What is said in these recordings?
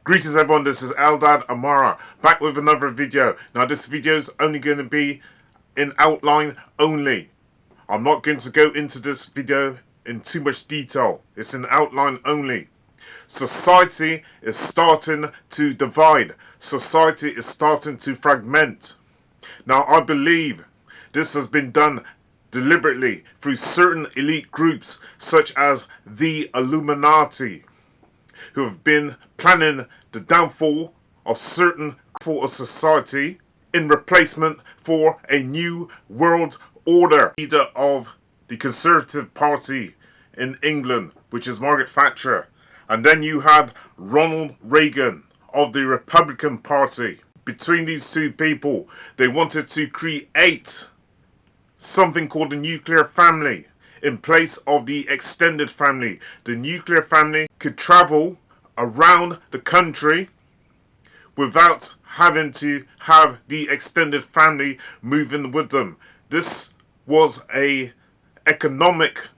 Greetings everyone, this is Eldad Amara, back with another video. Now this video is only going to be in outline only. I'm not going to go into this video in too much detail. It's in outline only. Society is starting to divide. Society is starting to fragment. Now I believe this has been done deliberately through certain elite groups such as the Illuminati, who have been planning the downfall of certain of society in replacement for a new world order. Leader of the Conservative Party in England, which is Margaret Thatcher, and then you had Ronald Reagan of the Republican Party. Between these two people, they wanted to create something called the nuclear family in place of the extended family. The nuclear family could travel around the country without having to have the extended family moving with them. This was an economic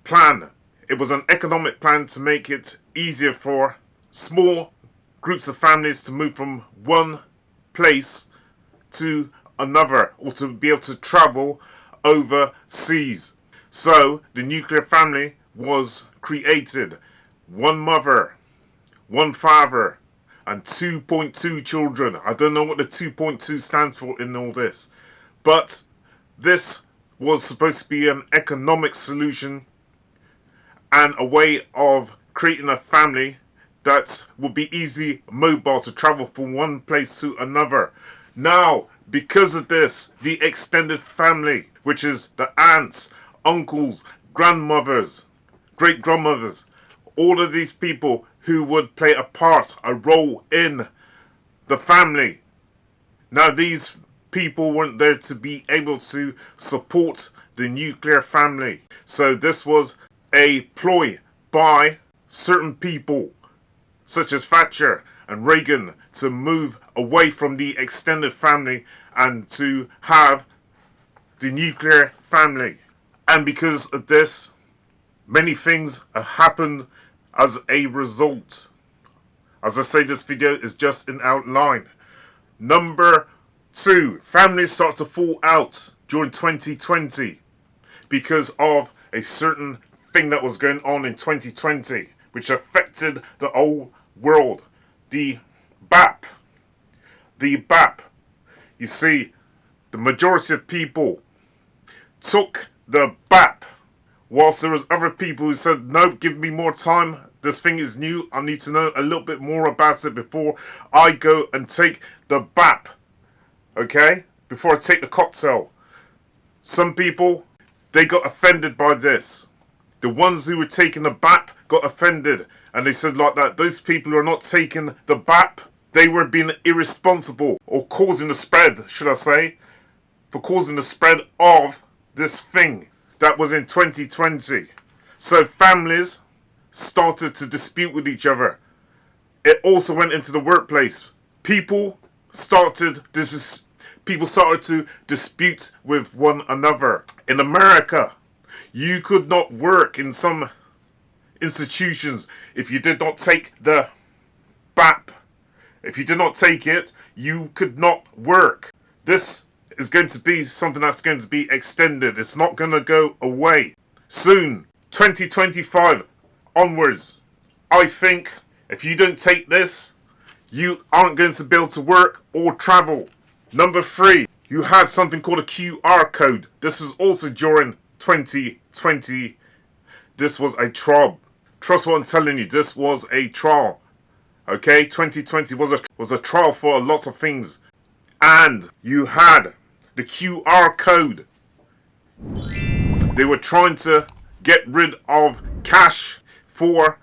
plan. It was an economic plan to make it easier for small groups of families to move from one place to another, or to be able to travel overseas. So the nuclear family was created. One mother, one father, and 2.2 children. I don't know what the 2.2 stands for in all this, but this was supposed to be an economic solution and a way of creating a family that would be easily mobile to travel from one place to another. Now, because of this, the extended family, which is the aunts, uncles, grandmothers, great-grandmothers, all of these people who would play a role in the family. Now these people weren't there to be able to support the nuclear family. So this was a ploy by certain people such as Thatcher and Reagan to move away from the extended family and to have the nuclear family. And because of this, many things have happened as a result. As I say, this video is just an outline. Number 2, families start to fall out during 2020 because of a certain thing that was going on in 2020, which affected the whole world. The BAP. The BAP. You see, the majority of people took the BAP, whilst there was other people who said, no, give me more time. This thing is new. I need to know a little bit more about it before I go and take the BAP. Okay? Before I take the cocktail. Some people, they got offended by this. The ones who were taking the BAP got offended. And they said like that, those people who are not taking the BAP, they were being irresponsible, or causing the spread, should I say, for causing the spread of this thing that was in 2020. So families started to dispute with each other. It also went into the workplace. People started to dispute with one another. In America, you could not work in some institutions if you did not take the BAP. If you did not take it, you could not work. This is going to be something that's going to be extended. It's not going to go away. Soon, 2025 onwards, I think if you don't take this, you aren't going to be able to work or travel. Number 3, you had something called a QR code. This was also during 2020. This was a trial. Trust what I'm telling you, this was a trial. Okay, 2020 was a trial for a lot of things. And you had the QR code. They were trying to get rid of cash for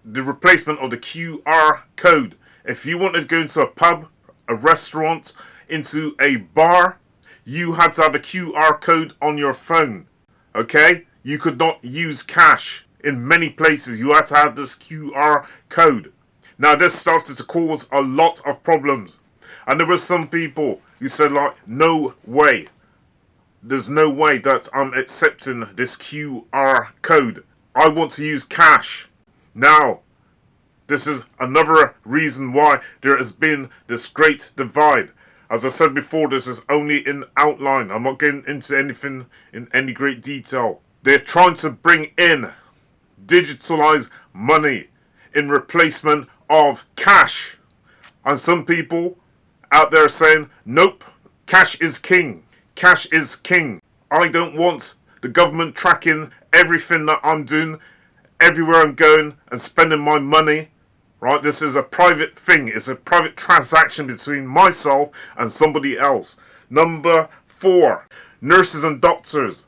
the replacement of the QR code. If you wanted to go into a pub, a restaurant, into a bar, you had to have a QR code on your phone. Okay? You could not use cash. In many places, you had to have this QR code. Now, this started to cause a lot of problems. And there were some people who said, like, no way. There's no way that I'm accepting this QR code. I want to use cash. Now, This is another reason why there has been this great divide. As I said before, this is only in outline. I'm not getting into anything in any great detail. They're trying to bring in digitalized money in replacement of cash. And some people out there saying, nope, cash is king. Cash is king. I don't want the government tracking everything that I'm doing, everywhere I'm going and spending my money. Right? This is a private thing. It's a private transaction between myself and somebody else. Number 4, nurses and doctors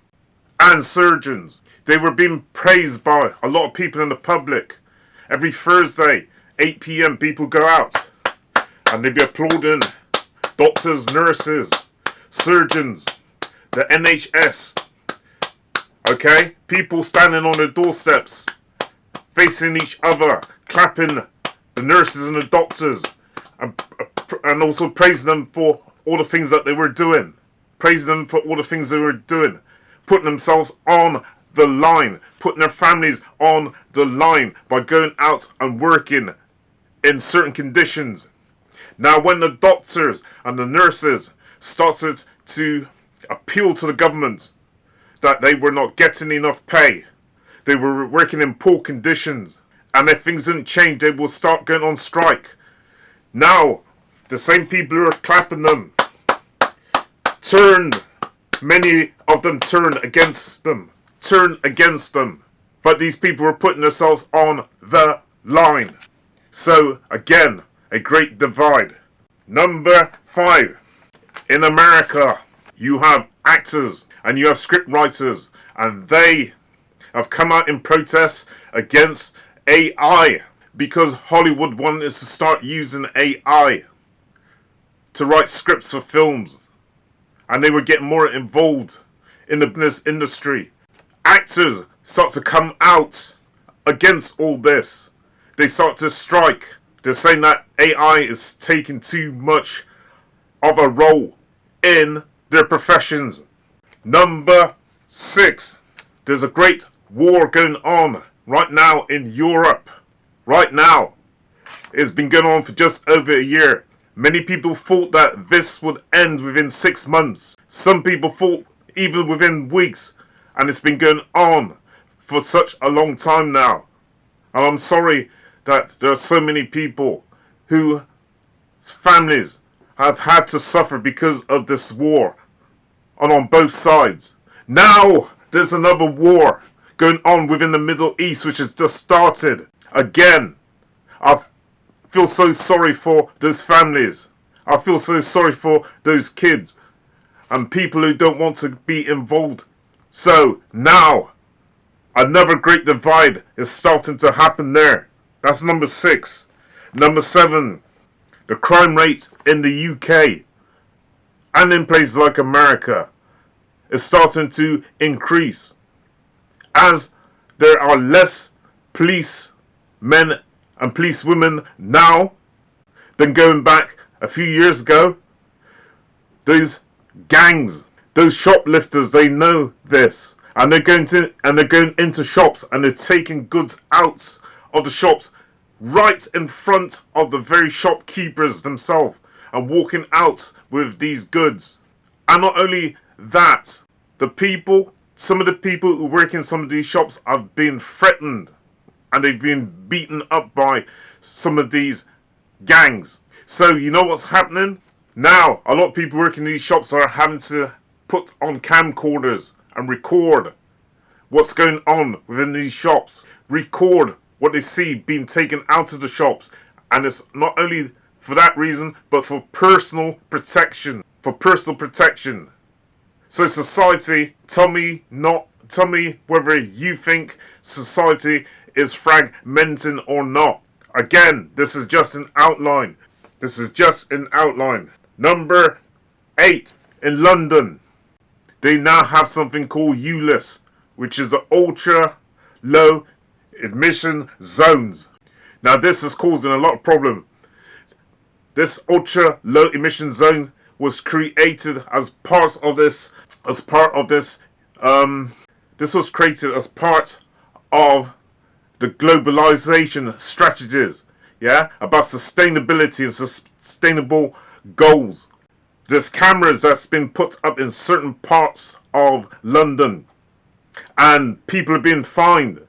and surgeons. They were being praised by a lot of people in the public. Every Thursday, 8 p.m, people go out and they be applauding doctors, nurses, surgeons, the NHS. Okay? People standing on their doorsteps, facing each other, clapping the nurses and the doctors, and also praising them for all the things that they were doing. Praising them for all the things they were doing. Putting themselves on the line. Putting their families on the line by going out and working in certain conditions. Now when the doctors and the nurses started to appeal to the government that they were not getting enough pay, they were working in poor conditions, and if things didn't change, they will start going on strike. Now, the same people who are clapping them many of them turned against them. But these people were putting themselves on the line. So, again, a great divide. Number 5. In America, you have actors and you have script writers, and they have come out in protest against AI because Hollywood wanted to start using AI to write scripts for films, and they were getting more involved in the business industry. Actors start to come out against all this. They start to strike. They're saying that AI is taking too much of a role in their professions. Number 6. There's a great war going on right now in Europe. Right now. It's been going on for just over a year. Many people thought that this would end within 6 months. Some people thought even within weeks. And it's been going on for such a long time now. And I'm sorry that there are so many people whose families have had to suffer because of this war. And on both sides. Now there's another war going on within the Middle East, which has just started. Again, I feel so sorry for those families. I feel so sorry for those kids and people who don't want to be involved. So now another great divide is starting to happen there. That's number 6. Number 7, the crime rate in the UK and in places like America is starting to increase as there are less policemen and policewomen now than going back a few years ago. Those gangs, those shoplifters, they know this, and they're going into shops and they're taking goods out of the shops right in front of the very shopkeepers themselves and walking out with these goods. And not only that, some of the people who work in some of these shops have been threatened and they've been beaten up by some of these gangs. So you know what's happening? Now a lot of people working in these shops are having to put on camcorders and record what's going on within these shops. Record what they see being taken out of the shops. And it's not only for that reason, but for personal protection. So society, tell me whether you think society is fragmenting or not. Again, this is just an outline. Number 8, in London, they now have something called ULEZ, which is the ultra low emission zones. Now this is causing a lot of problem. This ultra low emission zone was created as part of this. This was created as part of the globalization strategies yeah, about sustainability and sustainable goals. There's cameras that's been put up in certain parts of London, and people are being fined.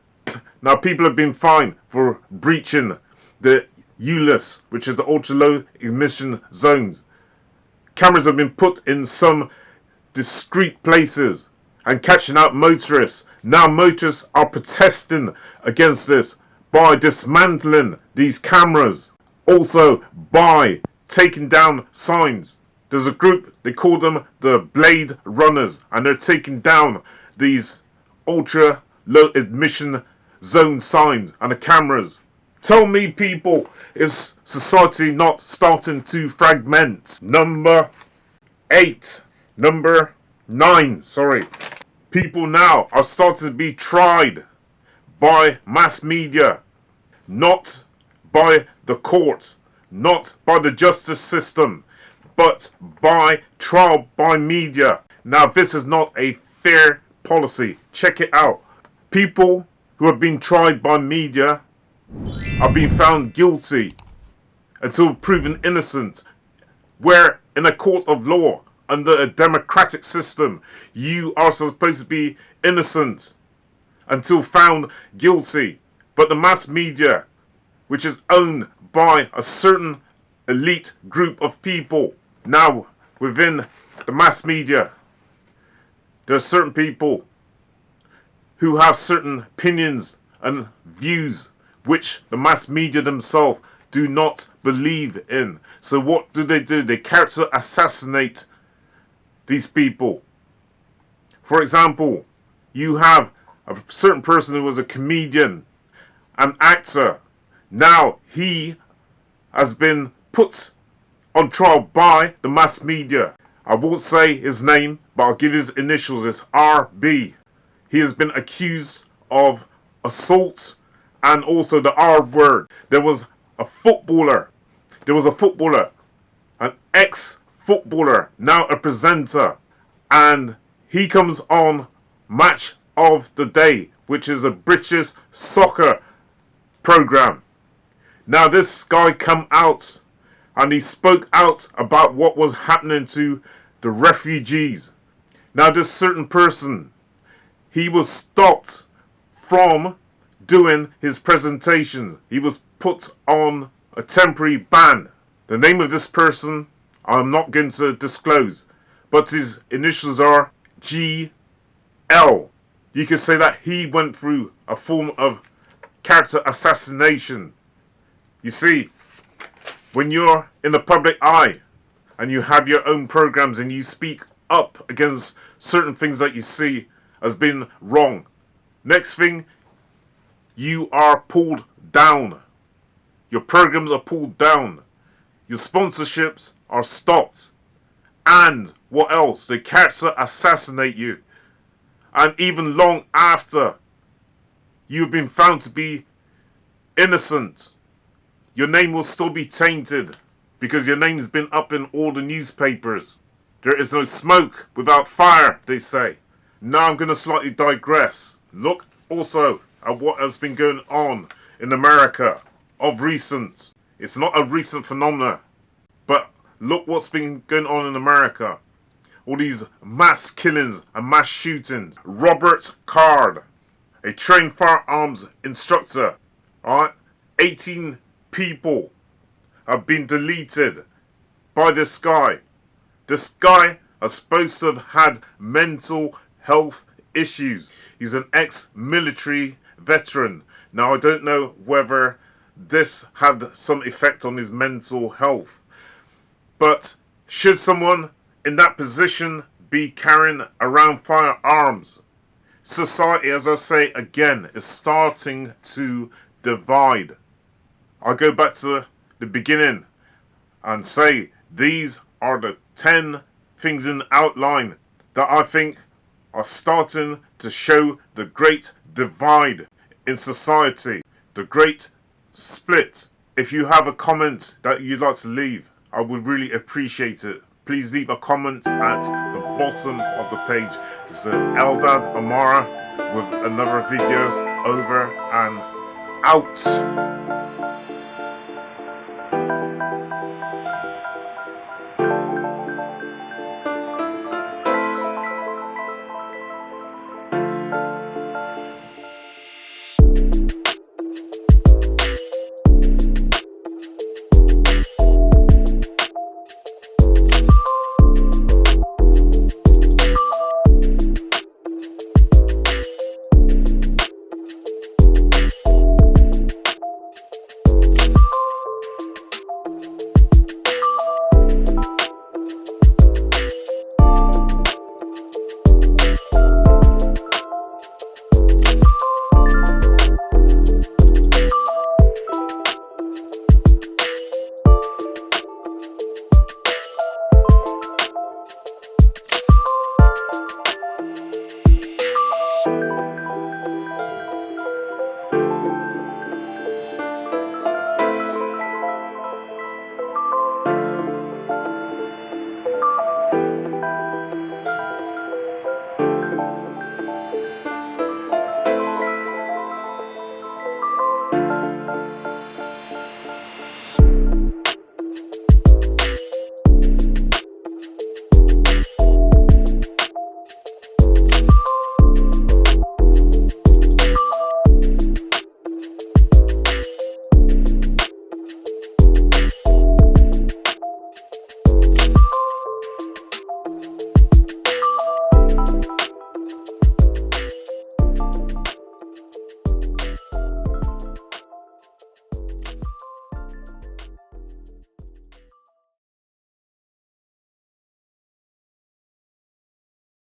Now, people have been fined for breaching the ULEZ, which is the ultra low emission zones. Cameras have been put in some discreet places and catching out motorists. Now motorists are protesting against this by dismantling these cameras. Also by taking down signs. There's a group, they call them the Blade Runners, and they're taking down these ultra low emission zone signs and the cameras. Tell me, people, is society not starting to fragment? Number 9, sorry. People now are starting to be tried by mass media, not by the court, not by the justice system, but by trial by media. Now, this is not a fair policy. Check it out. People who have been tried by media are being found guilty until proven innocent, where in a court of law, under a democratic system, you are supposed to be innocent until found guilty. But the mass media, which is owned by a certain elite group of people, now within the mass media, there are certain people who have certain opinions and views which the mass media themselves do not believe in. So what do? They character assassinate these people. For example, you have a certain person who was a comedian, an actor. Now he has been put on trial by the mass media. I won't say his name, but I'll give his initials. It's RB. He has been accused of assault and also the R word. There was a footballer. An ex-footballer, now a presenter. And he comes on Match of the Day, which is a British soccer program. Now this guy come out and he spoke out about what was happening to the refugees. Now this certain person, he was stopped from doing his presentations. He was put on a temporary ban. The name of this person I'm not going to disclose, but his initials are GL. You could say that he went through a form of character assassination. You see, when you're in the public eye and you have your own programs and you speak up against certain things that you see as being wrong, next thing, you are pulled down. Your programs are pulled down. Your sponsorships are stopped. And what else? They character assassinate you. And even long after you've been found to be innocent, your name will still be tainted because your name has been up in all the newspapers. There is no smoke without fire, they say. Now I'm going to slightly digress. Look also at what has been going on in America of recent. It's not a recent phenomenon, but look what's been going on in America. All these mass killings and mass shootings. Robert Card, a trained firearms instructor, alright, 18 people have been deleted by this guy. This guy is supposed to have had mental health issues. He's an ex-military veteran. Now I don't know whether this had some effect on his mental health, but should someone in that position be carrying around firearms? Society, as I say again, is starting to divide. I'll go back to the beginning and say these are the 10 things in outline that I think are starting to show the great divide in society, the great split. If you have a comment that you'd like to leave, I would really appreciate it. Please leave a comment at the bottom of the page. This is Eldad Amara with another video. Over and out.